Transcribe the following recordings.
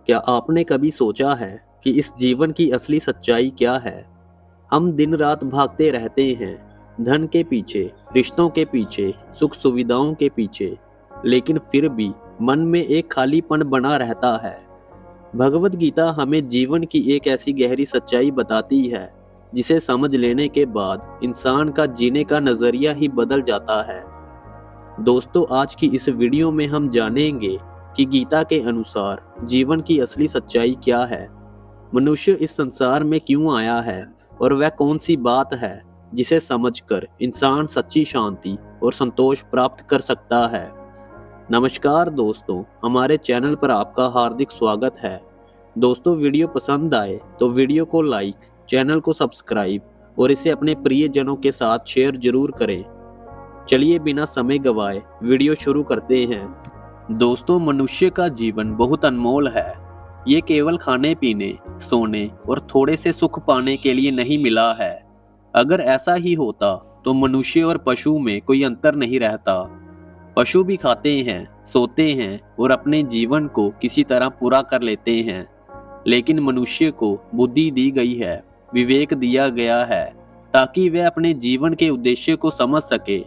क्या आपने कभी सोचा है कि इस जीवन की असली सच्चाई क्या है? हम दिन रात भागते रहते हैं, धन के पीछे, रिश्तों के पीछे, सुख सुविधाओं के पीछे, लेकिन फिर भी मन में एक खालीपन बना रहता है। भगवत गीता हमें जीवन की एक ऐसी गहरी सच्चाई बताती है, जिसे समझ लेने के बाद इंसान का जीने का नजरिया ही बदल जाता है। दोस्तों, आज की इस वीडियो में हम जानेंगे कि गीता के अनुसार जीवन की असली सच्चाई क्या है, मनुष्य इस संसार में क्यों आया है और वह कौन सी बात है जिसे समझकर इंसान सच्ची शांति और संतोष प्राप्त कर सकता है। नमस्कार दोस्तों, हमारे चैनल पर आपका हार्दिक स्वागत है। दोस्तों, वीडियो पसंद आए तो वीडियो को लाइक, चैनल को सब्सक्राइब और इसे अपने प्रियजनों के साथ शेयर जरूर करें। चलिए बिना समय गवाए वीडियो शुरू करते हैं। दोस्तों, मनुष्य का जीवन बहुत अनमोल है। ये केवल खाने पीने, सोने और थोड़े से सुख पाने के लिए नहीं मिला है। अगर ऐसा ही होता तो मनुष्य और पशु में कोई अंतर नहीं रहता। पशु भी खाते हैं, सोते हैं और अपने जीवन को किसी तरह पूरा कर लेते हैं, लेकिन मनुष्य को बुद्धि दी गई है, विवेक दिया गया है ताकि वह अपने जीवन के उद्देश्य को समझ सके।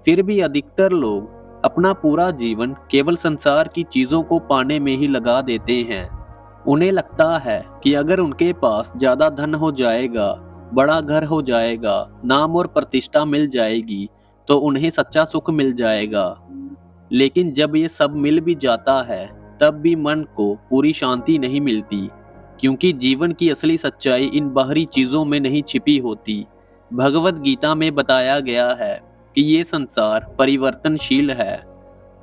फिर भी अधिकतर लोग अपना पूरा जीवन केवल संसार की चीजों को पाने में ही लगा देते हैं। उन्हें लगता है कि अगर उनके पास ज्यादा धन हो जाएगा, बड़ा घर हो जाएगा, नाम और प्रतिष्ठा मिल जाएगी तो उन्हें सच्चा सुख मिल जाएगा। लेकिन जब ये सब मिल भी जाता है तब भी मन को पूरी शांति नहीं मिलती, क्योंकि जीवन की असली सच्चाई इन बाहरी चीजों में नहीं छिपी होती। भगवत गीता में बताया गया है कि ये संसार परिवर्तनशील है।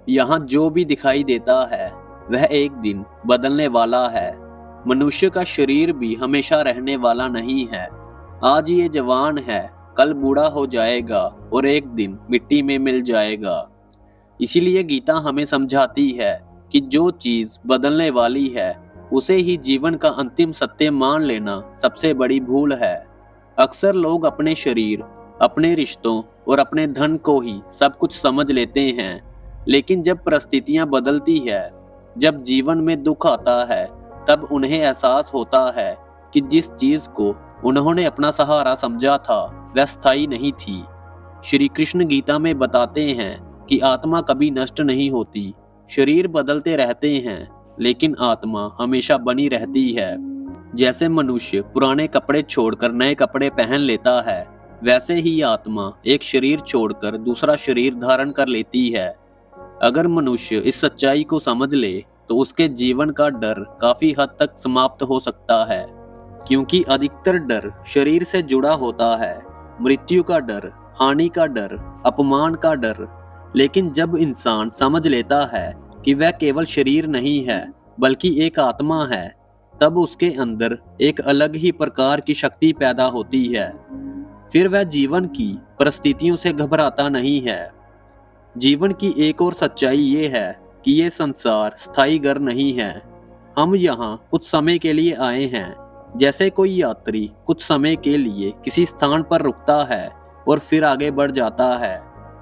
यहाँ जो भी दिखाई देता है वह एक दिन बदलने वाला है। मनुष्य का शरीर भी हमेशा रहने वाला नहीं है। आज ये जवान है, कल बूढ़ा हो जाएगा और एक दिन मिट्टी में मिल जाएगा। इसीलिए गीता हमें समझाती है कि जो चीज बदलने वाली है उसे ही जीवन का अंतिम सत्य मान लेना सबसे बड़ी भूल है। अक्सर लोग अपने शरीर, अपने रिश्तों और अपने धन को ही सब कुछ समझ लेते हैं, लेकिन जब परिस्थितियां बदलती है, जब जीवन में दुख आता है, तब उन्हें एहसास होता है कि जिस चीज को उन्होंने अपना सहारा समझा था वह स्थायी नहीं थी। श्री कृष्ण गीता में बताते हैं कि आत्मा कभी नष्ट नहीं होती। शरीर बदलते रहते हैं, लेकिन आत्मा हमेशा बनी रहती है। जैसे मनुष्य पुराने कपड़े छोड़कर नए कपड़े पहन लेता है, वैसे ही आत्मा एक शरीर छोड़कर दूसरा शरीर धारण कर लेती है। अगर मनुष्य इस सच्चाई को समझ ले तो उसके जीवन का डर काफी हद तक समाप्त हो सकता है, क्योंकि अधिकतर डर शरीर से जुड़ा होता है। मृत्यु का डर, हानि का डर, अपमान का डर। लेकिन जब इंसान समझ लेता है कि वह केवल शरीर नहीं है बल्कि एक आत्मा है, तब उसके अंदर एक अलग ही प्रकार की शक्ति पैदा होती है। फिर वह जीवन की परिस्थितियों से घबराता नहीं है। जीवन की एक और सच्चाई ये है कि ये संसार स्थायी घर नहीं है। हम यहाँ कुछ समय के लिए आए हैं। जैसे कोई यात्री कुछ समय के लिए किसी स्थान पर रुकता है और फिर आगे बढ़ जाता है,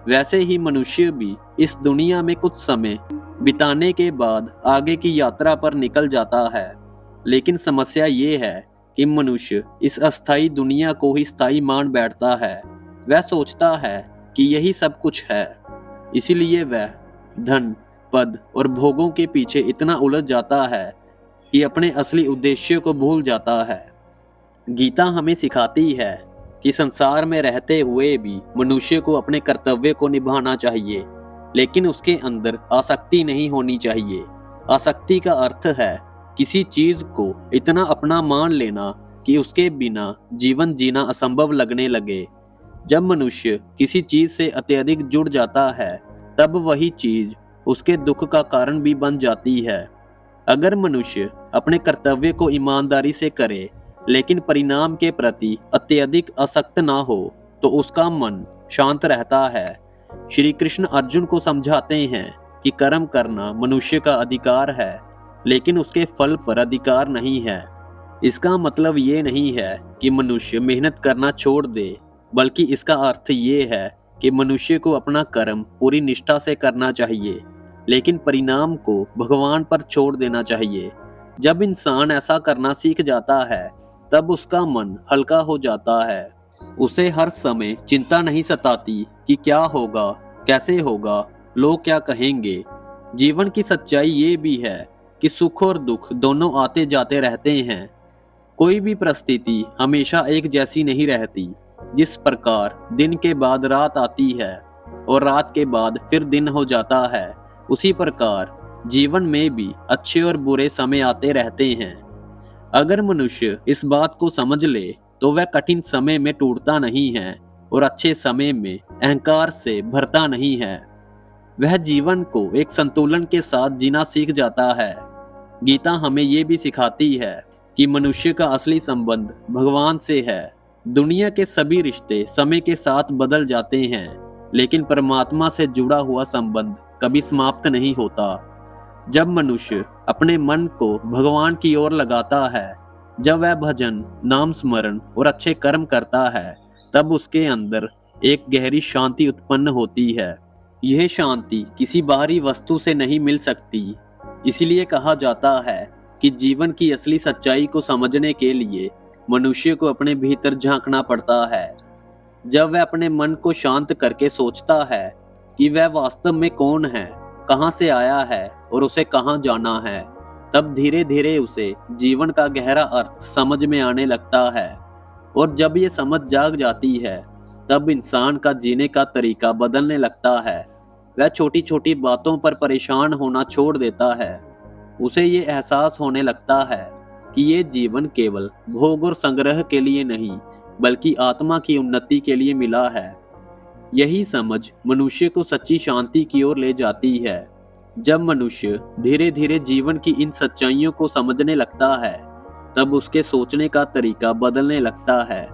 वैसे ही मनुष्य भी इस दुनिया में कुछ समय बिताने के बाद आगे की यात्रा पर निकल जाता है। लेकिन समस्या ये है कि मनुष्य इस अस्थायी दुनिया को ही स्थायी मान बैठता है। वह सोचता है कि यही सब कुछ है, इसीलिए वह धन, पद और भोगों के पीछे इतना उलझ जाता है कि अपने असली उद्देश्य को भूल जाता है। गीता हमें सिखाती है कि संसार में रहते हुए भी मनुष्य को अपने कर्तव्य को निभाना चाहिए, लेकिन उसके अंदर आसक्ति नहीं होनी चाहिए। आसक्ति का अर्थ है किसी चीज को इतना अपना मान लेना कि उसके बिना जीवन जीना असंभव लगने लगे। जब मनुष्य किसी चीज से अत्यधिक जुड़ जाता है, तब वही चीज उसके दुख का कारण भी बन जाती है। अगर मनुष्य अपने कर्तव्य को ईमानदारी से करे, लेकिन परिणाम के प्रति अत्यधिक आसक्त ना हो, तो उसका मन शांत रहता है। श्री कृष्ण अर्जुन को समझाते हैं कि कर्म करना मनुष्य का अधिकार है, लेकिन उसके फल पर अधिकार नहीं है। इसका मतलब ये नहीं है कि मनुष्य मेहनत करना छोड़ दे, बल्कि इसका अर्थ ये है कि मनुष्य को अपना कर्म पूरी निष्ठा से करना चाहिए, लेकिन परिणाम को भगवान पर छोड़ देना चाहिए। जब इंसान ऐसा करना सीख जाता है तब उसका मन हल्का हो जाता है। उसे हर समय चिंता नहीं सताती कि क्या होगा, कैसे होगा, लोग क्या कहेंगे। जीवन की सच्चाई ये भी है कि सुख और दुख दोनों आते जाते रहते हैं। कोई भी परिस्थिति हमेशा एक जैसी नहीं रहती। जिस प्रकार दिन के बाद रात आती है और रात के बाद फिर दिन हो जाता है, उसी प्रकार जीवन में भी अच्छे और बुरे समय आते रहते हैं। अगर मनुष्य इस बात को समझ ले तो वह कठिन समय में टूटता नहीं है और अच्छे समय में अहंकार से भरता नहीं है। वह जीवन को एक संतुलन के साथ जीना सीख जाता है। गीता हमें ये भी सिखाती है कि मनुष्य का असली संबंध भगवान से है। दुनिया के सभी रिश्ते समय के साथ बदल जाते हैं, लेकिन परमात्मा से जुड़ा हुआ संबंध कभी समाप्त नहीं होता। जब मनुष्य अपने मन को भगवान की ओर लगाता है, जब वह भजन, नाम स्मरण और अच्छे कर्म करता है, तब उसके अंदर एक गहरी शांति उत्पन्न होती है। यह शांति किसी बाहरी वस्तु से नहीं मिल सकती। इसलिए कहा जाता है कि जीवन की असली सच्चाई को समझने के लिए मनुष्य को अपने भीतर झांकना पड़ता है। जब वह अपने मन को शांत करके सोचता है कि वह वास्तव में कौन है, कहां से आया है और उसे कहां जाना है, तब धीरे धीरे उसे जीवन का गहरा अर्थ समझ में आने लगता है। और जब ये समझ जाग जाती है, तब इंसान का जीने का तरीका बदलने लगता है। वह छोटी छोटी बातों पर परेशान होना छोड़ देता है। उसे ये एहसास होने लगता है कि ये जीवन केवल भोग और संग्रह के लिए नहीं, बल्कि आत्मा की उन्नति के लिए मिला है। यही समझ मनुष्य को सच्ची शांति की ओर ले जाती है। जब मनुष्य धीरे धीरे जीवन की इन सच्चाइयों को समझने लगता है, तब उसके सोचने का तरीका बदलने लगता है।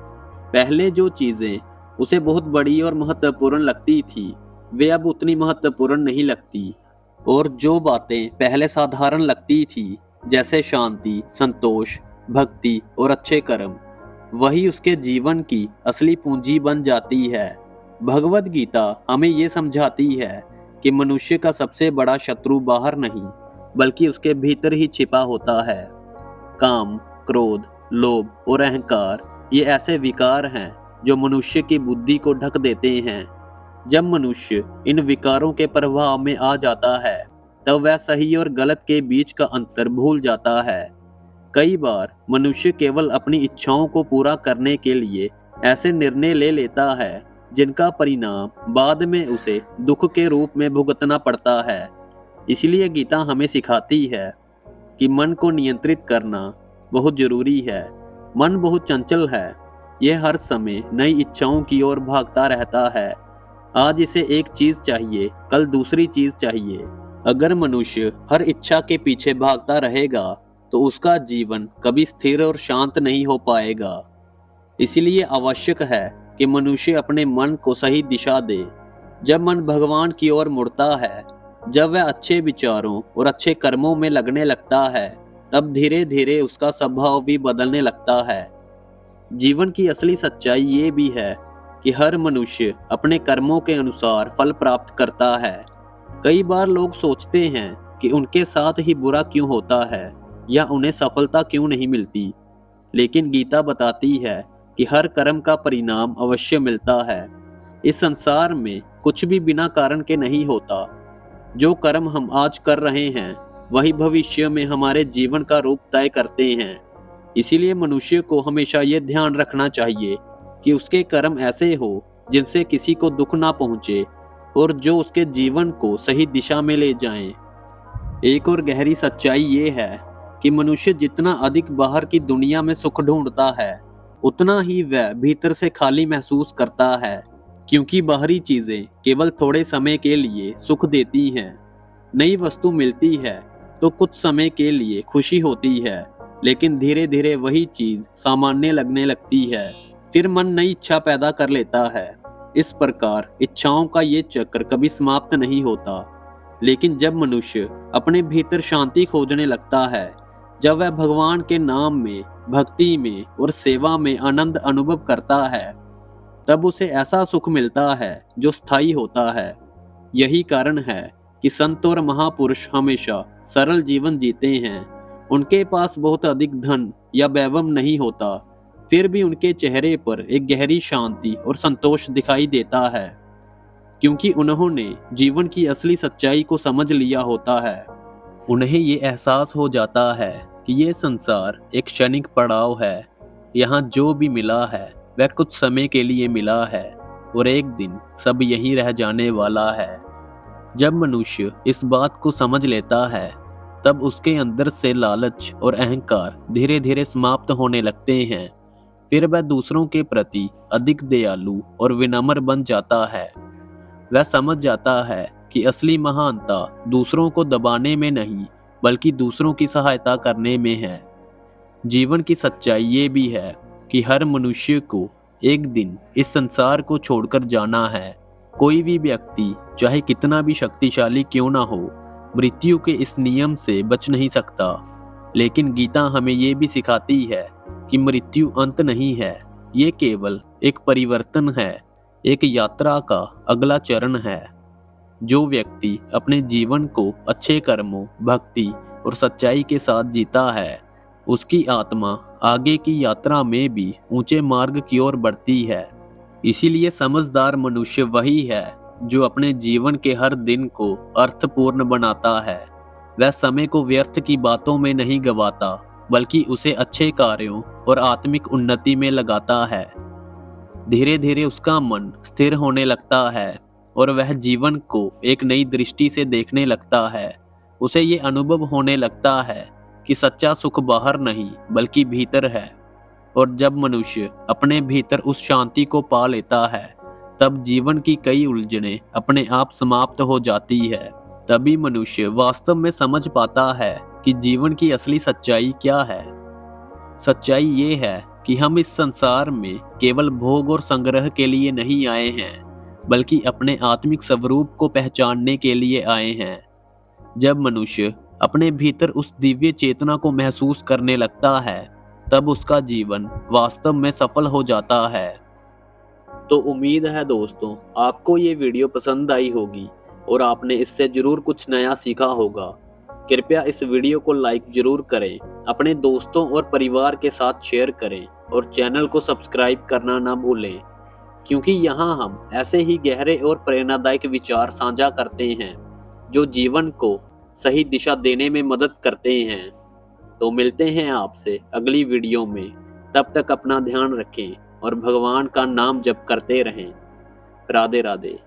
पहले जो चीजें उसे बहुत बड़ी और महत्वपूर्ण लगती थी, वे अब उतनी महत्वपूर्ण नहीं लगती। और जो बातें पहले साधारण लगती थी, जैसे शांति, संतोष, भक्ति और अच्छे कर्म, वही उसके जीवन की असली पूंजी बन जाती है। भगवद गीता हमें ये समझाती है कि मनुष्य का सबसे बड़ा शत्रु बाहर नहीं, बल्कि उसके भीतर ही छिपा होता है। काम, क्रोध, लोभ और अहंकार ये ऐसे विकार हैं जो मनुष्य की बुद्धि को ढक देते हैं। जब मनुष्य इन विकारों के प्रभाव में आ जाता है, तब वह सही और गलत के बीच का अंतर भूल जाता है। कई बार मनुष्य केवल अपनी इच्छाओं को पूरा करने के लिए ऐसे निर्णय ले लेता है जिनका परिणाम बाद में उसे दुख के रूप में भुगतना पड़ता है। इसलिए गीता हमें सिखाती है कि मन को नियंत्रित करना बहुत जरूरी है। मन बहुत चंचल है। यह हर समय नई इच्छाओं की ओर भागता रहता है। आज इसे एक चीज चाहिए, कल दूसरी चीज चाहिए। अगर मनुष्य हर इच्छा के पीछे भागता रहेगा तो उसका जीवन कभी स्थिर और शांत नहीं हो पाएगा। इसलिए आवश्यक है कि मनुष्य अपने मन को सही दिशा दे। जब मन भगवान की ओर मुड़ता है, जब वह अच्छे विचारों और अच्छे कर्मों में लगने लगता है, तब धीरे धीरे उसका स्वभाव भी बदलने लगता है। जीवन की असली सच्चाई ये भी है कि हर मनुष्य अपने कर्मों के अनुसार फल प्राप्त करता है। कई बार लोग सोचते हैं कि उनके साथ ही बुरा क्यों होता है या उन्हें सफलता क्यों नहीं मिलती, लेकिन गीता बताती है कि हर कर्म का परिणाम अवश्य मिलता है। इस संसार में कुछ भी बिना कारण के नहीं होता। जो कर्म हम आज कर रहे हैं, वही भविष्य में हमारे जीवन का रूप तय करते हैं। इसीलिए मनुष्य को हमेशा ये ध्यान रखना चाहिए कि उसके कर्म ऐसे हो जिनसे किसी को दुख ना पहुंचे और जो उसके जीवन को सही दिशा में ले जाएं। एक और गहरी सच्चाई ये है कि मनुष्य जितना अधिक बाहर की दुनिया में सुख ढूंढता है, उतना ही वह भीतर से खाली महसूस करता है, क्योंकि बाहरी चीजें केवल थोड़े समय के लिए सुख देती हैं। नई वस्तु मिलती है तो कुछ समय के लिए खुशी होती है, लेकिन धीरे धीरे वही चीज सामान्य लगने लगती है। फिर मन नई इच्छा पैदा कर लेता है। इस प्रकार इच्छाओं का ये चक्र कभी समाप्त नहीं होता। लेकिन जब मनुष्य अपने भीतर शांति खोजने लगता है, जब वह भगवान के नाम में, भक्ति में और सेवा में आनंद अनुभव करता है, तब उसे ऐसा सुख मिलता है जो स्थायी होता है। यही कारण है कि संत और महापुरुष हमेशा सरल जीवन जीते हैं। उनके पास बहुत अधिक धन या वैभव नहीं होता, फिर भी उनके चेहरे पर एक गहरी शांति और संतोष दिखाई देता है, क्योंकि उन्होंने जीवन की असली सच्चाई को समझ लिया होता है। उन्हें ये एहसास हो जाता है कि ये संसार एक क्षणिक पड़ाव है। यहाँ जो भी मिला है वह कुछ समय के लिए मिला है और एक दिन सब यहीं रह जाने वाला है। जब मनुष्य इस बात को समझ लेता है, तब उसके अंदर से लालच और अहंकार धीरे धीरे समाप्त होने लगते हैं। फिर वह दूसरों के प्रति अधिक दयालु और विनम्र बन जाता है। वह समझ जाता है कि असली महानता दूसरों को दबाने में नहीं, बल्कि दूसरों की सहायता करने में है। जीवन की सच्चाई ये भी है कि हर मनुष्य को एक दिन इस संसार को छोड़कर जाना है। कोई भी व्यक्ति चाहे कितना भी शक्तिशाली क्यों ना हो, मृत्यु के इस नियम से बच नहीं सकता। लेकिन गीता हमें ये भी सिखाती है कि मृत्यु अंत नहीं है, ये केवल एक परिवर्तन है, एक यात्रा का अगला चरण है। जो व्यक्ति अपने जीवन को अच्छे कर्मों, भक्ति और सच्चाई के साथ जीता है, उसकी आत्मा आगे की यात्रा में भी ऊंचे मार्ग की ओर बढ़ती है। इसीलिए समझदार मनुष्य वही है जो अपने जीवन के हर दिन को अर्थपूर्ण बनाता है। वह समय को व्यर्थ की बातों में नहीं गवाता, बल्कि उसे अच्छे कार्यों और आत्मिक उन्नति में लगाता है। धीरे धीरे उसका मन स्थिर होने लगता है और वह जीवन को एक नई दृष्टि से देखने लगता है। उसे ये अनुभव होने लगता है कि सच्चा सुख बाहर नहीं, बल्कि भीतर है। और जब मनुष्य अपने भीतर उस शांति को पा लेता है, तब जीवन की कई उलझनें अपने आप समाप्त हो जाती है। तभी मनुष्य वास्तव में समझ पाता है कि जीवन की असली सच्चाई क्या है। सच्चाई ये है कि हम इस संसार में केवल भोग और संग्रह के लिए नहीं आए हैं, बल्कि अपने आत्मिक स्वरूप को पहचानने के लिए आए हैं। जब मनुष्य अपने भीतर उस दिव्य चेतना को महसूस करने लगता है, तब उसका जीवन वास्तव में सफल हो जाता है। तो उम्मीद है दोस्तों, आपको ये वीडियो पसंद आई होगी और आपने इससे जरूर कुछ नया सीखा होगा। कृपया इस वीडियो को लाइक जरूर करें, अपने दोस्तों और परिवार के साथ शेयर करें और चैनल को सब्सक्राइब करना ना भूलें, क्योंकि यहाँ हम ऐसे ही गहरे और प्रेरणादायक विचार साझा करते हैं जो जीवन को सही दिशा देने में मदद करते हैं। तो मिलते हैं आपसे अगली वीडियो में। तब तक अपना ध्यान रखें और भगवान का नाम जप करते रहें। राधे राधे।